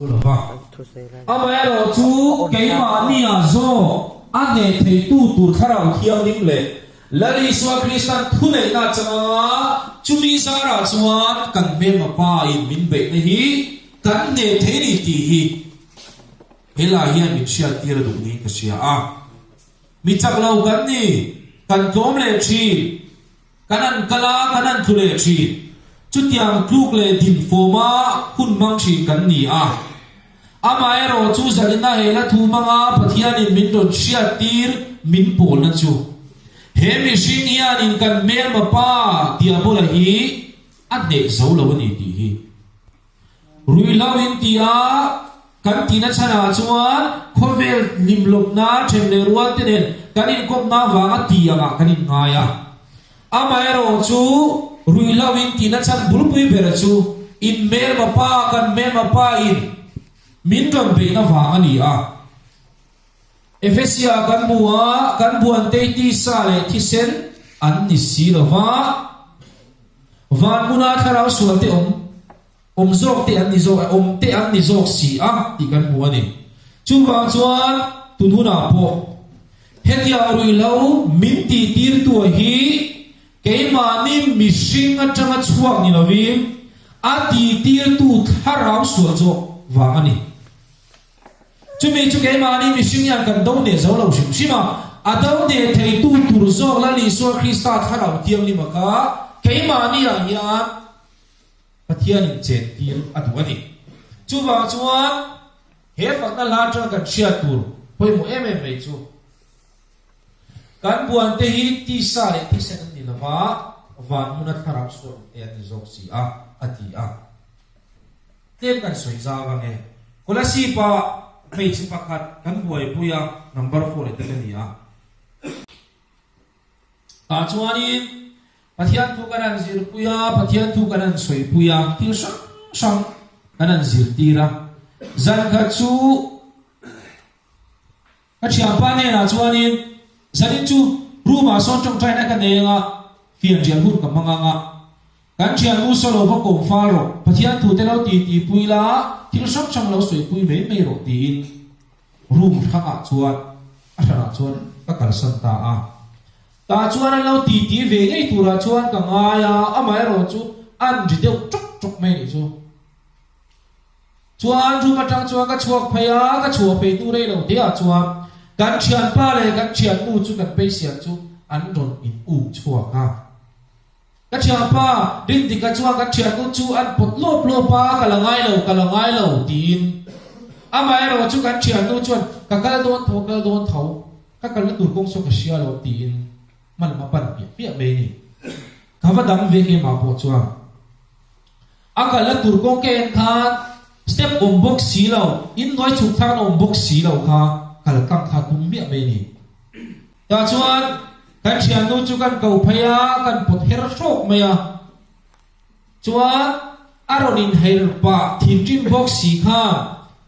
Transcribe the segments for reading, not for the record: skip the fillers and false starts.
Amai lo chu keima nia zo ane thei tu tharau thiam lim le lali swa Kristan thule na changa chumi sara chuan kan me ma pa in min be ne hi kan ne thei ni ti hi hela hian min sia tira du ni ka sia a mi chak lau kan ni kan tom le chi kanan kala kanan thule chi chutiang kluk le din foma hun mang chi kan ni a amai ro chu zalina hela thu manga pathian in min don sia tir min pol na chu he mi sing hian in kan mel ma pa tia bola hi ane zo lo ni ti hi rui lo in tia kan tina chana chuan khovel lim lop na them le ruat te nen kan in kop na wanga tia ma kan in ngaya amai ro chu rui lo in tina chan bulpui bera chu in mel ma pa kan mel ma pa in min don be na wanga ni a Efesia kan buan te ti sa le ti sen an ni si lo wa van muna tharau sual te zok te an ni zok te an ni zok si a ti kan buan ni chu wa chuan tun huna po hetia rui lo min ti tir tu hi keima ni mishing atanga chuak ni lovim a ti tir tu tharau sual zo wa ani chumi chu ke mani mi singyan kan do ne zo lo sim sima adaw ne thei tu tur zok la li so Krista tharau tiam ni maka ke mani ang ya pathian in chen tir adwani chu wa chuan he fak na la tra kan sia tur poi mo em me chu kan buan te hi ti sa le ti sen ni lawa van munat tharau so e ni zok si a ati a tem kan soi za wa nge kola si pa mấy chục bạc kan buai puya number 4 ite ni a ta chuani pathian thu kan zir puya pathian thu kan soi puya til sang kan zir tira zan kha chu ka chiam pa ne na chuani zanin chu ruma son trong trai na kan ne nga fian jian hu ka manga nga kan chian mu solo va kom fa ro pathian thu te lo ti puila til sok chang lo soi pui me ro tin rum khanga chuan asana chuan ka kal san ta a ta chuan lo ti ve ngei tura chuan ka nga ya amai ro chu an ri deu chok me ni chu chuan ru ma tang chuan ka chuak phaya ka chuak pe tu re lo dia chuan kan chian pa le kan chian mu chu kan pe sian chu an ron in u chuak a ka chian pa din ti ka chuan ka chian mu chu an pot lo pa ka langai lo tin amai ro chu kan chian nu chuan ka kal don tho ka kal na tur kong so ka sia lo tin man ma pan pi me ni ka va dang ve ke ma po chuan akal na tur kong ke khan step box si lo in noi chu thang box si lo kha kal kang kha tum me ni ta chuan kan chian nu chu kan kau phaya kan pot her sok me ya chuan aronin her pa thin trim box si kha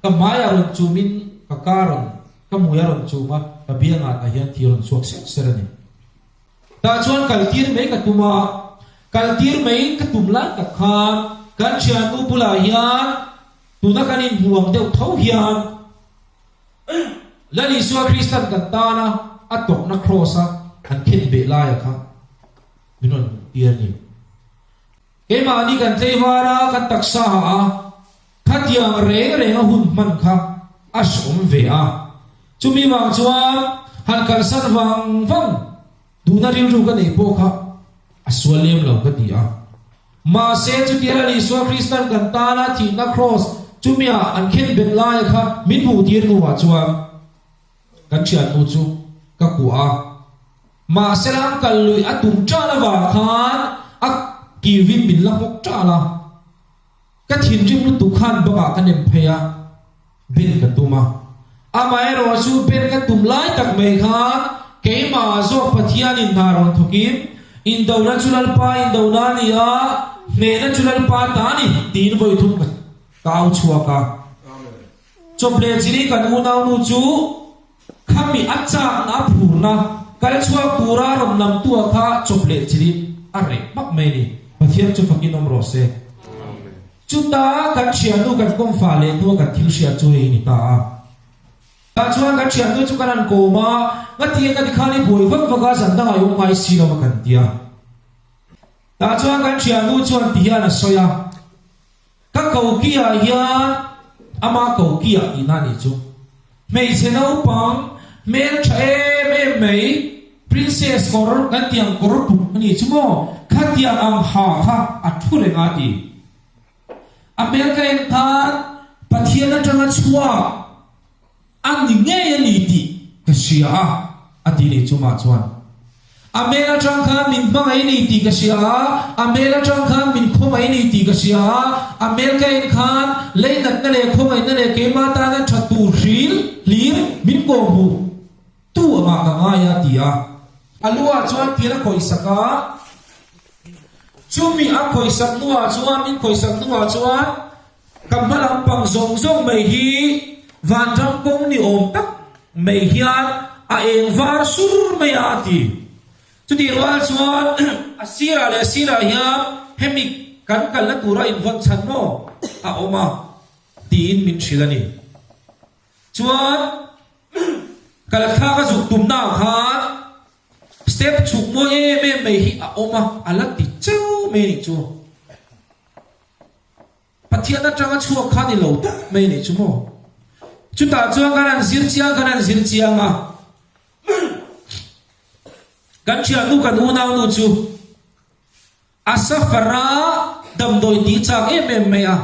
ka maya ron chumin ka karon ka muya ron chuma ka bianga ka hian thiron suak serani ta chuan kaltir mai ka tuma kaltir mai ka tumlan ka khan kan chian nu pula hian tuna kanin huang deuh tho hian lani suwa Kristan kan tana atok na crossa kan khin be la ya kha minon tiar ni ke ma ni kan tleivara kan taksa ha khatiang re hun man kha asom ve a chumi wang chuan han kal san wang duna ru ka nei po kha aswalem lo ka ti a ma se chu tira ni so Kristan kan ta na thi na cross chumia an khen ben lai kha min hu tir nu wa chuan kan chian nu chu ka ku a ma selam kal lui atum cha la wa khan ak ki vin bin la pok cha la ka thin rim lu tu khan baka kan em phaya bin ka tuma amai ro su ben ka tum lai tak mai khan ke ma zo pathian in naron thukim in dawna chulal pa in dawna ni a me na chulal pa ta ni tin voi thum ka kau chua ka chople jini kan u nau nu chu khami acha na phurna kal chua pura rom nam tu kha chople jini are mak me ni pathian chu fakin om ro se chúng ta cần chuyển nu cần công phá lên nu cần thiếu sửa cho hình ta ta chuan cần chuyển nu chúng ta ăn cổ mà ngắt tiền ngắt khani bồi vấp và cái sản đang dùng mai xí đâu mà cần tiền ta chuan cần chuyển nu chuan tiền là soya các cầu kia hiền ama cầu kia thì na đi chú mấy xe nào bằng mấy trẻ mấy princess kor kan tiang kor pu ni chumo khatiang ang ha athule nga ti America en khan pathian atanga chua ang ni nge ni ti kasia ati ni chuma chuan America tang khan min bangai ni ti kasia America tang khan min khomai ni ti kasia America en khan leinat na le khomai na le ke ma ta na thatu ril lir min ko bu tu ama ka nga ya ti a alua chuan tira khoi saka chumi a khoi sak nuwa chuan min khoi sak nuwa chuan kamhalam pang zong zong mai hi van jam kong ni om tak mai hian a eng var sur mai ati chu ti wal chuan asira le asira hian hemi kan kal la tura in van chan mo a oma tin min thilani chuan kal kha ka zuk tum na khan step chuk mo me hi a oma ala ti chau me ni chu pathian atanga chu kha ni lo me ni chu mo chu ta chuan kan zir chiang a kan chia nu kan u nau nu chu asafara dam doi ti chak me a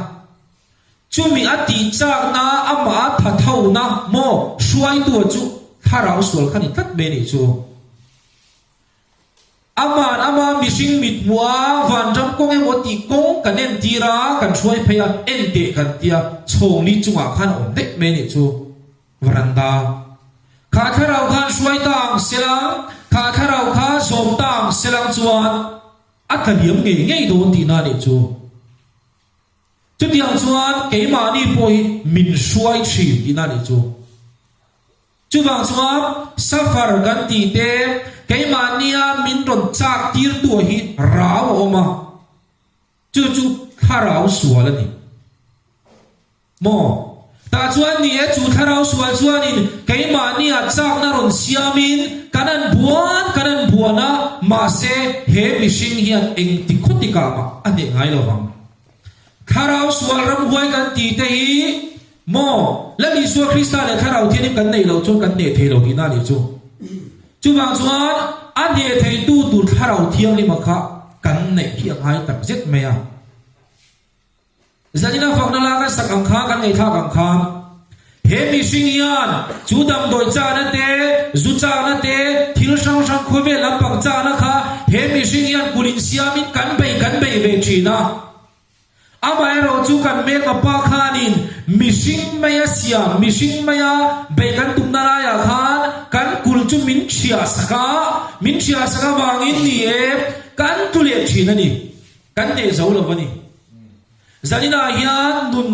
chu mi ati chak na ama tha thau na mo suai tu chu tharau sual khani tat me ni chu ama mishing mit wa van jam kong em oti kong kanen tira kan chuai phaya ente kan tia chong ni chunga khan om dek me ni chu varanda kha kharau khan suai tang selang kha kharau kha som tang selang chuan athaliam nge don ti na ni chu chu tiang chuan keima ni poi min suai chi ti na ni chu chu wang chuan safar kan ti te keima nia min ron chak tir tu hi raw oma chu tharau sual ani mo ta chuan ni e chu tharau sual chuan in keima nia chak na ron siamin kanan buana ma se he mishing hian eng ti khotika ma ane ngai lo wang tharau sual ram huai kan ti te hi mo lami su krista le tharau thianim kan nei lo chu kan ne the lo hi na ni chu chu wang chuan ane thei tu tur tharau thiang ni makha kan nei hi ang hai tak zet me a zanina fakna la ka sakam kha kan nei tha kam kha he mi singian chu dam doi cha na te zu cha na te thil sang khove lam pang cha na kha he mi singian kulin siamin kan bei ve china amai ro chu kan me ma pa khanin mishing maya siam mishing maya be kan tum na ya khan kan kul chu min chia saka wangin ni e kan tu le thina ni kan ne zo lo wani zanina hian nun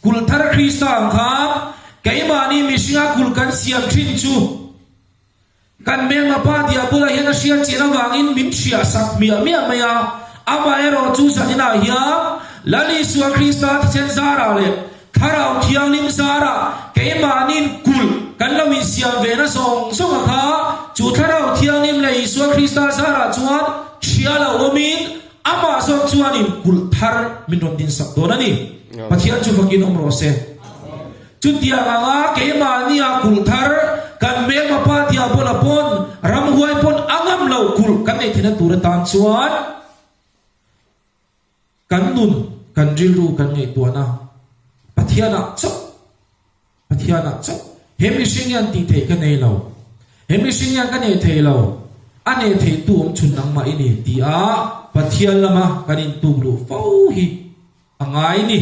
kul thar krista kha keima ni mishinga kul kan siam thin chu kan me ma pa dia bula hian a sia china wangin min chia sak mia maya amai ro chu zanina hian lali suwa krista chen zara le tharau thiang lim zara keimanin kul kan lawin siam ve na song kha chu tharau thiang lim le suwa krista zara chuan thiala omin ama song chuan in kul thar min ron din sak don ani pathian chu fakin omro se chu tia nga keimania kul thar kan me ma pa tia bola pon ram huai pon angam lo kul kan nei thina tur tan chuan kan nun kan rilu kan ngei tuana pathiana chok hemi singyan ti thei kan nei lo hemi singyan kan nei thei lo ane thei tu om chun nang ma ini ti a pathian lama kanin tu lu fau hi angai ni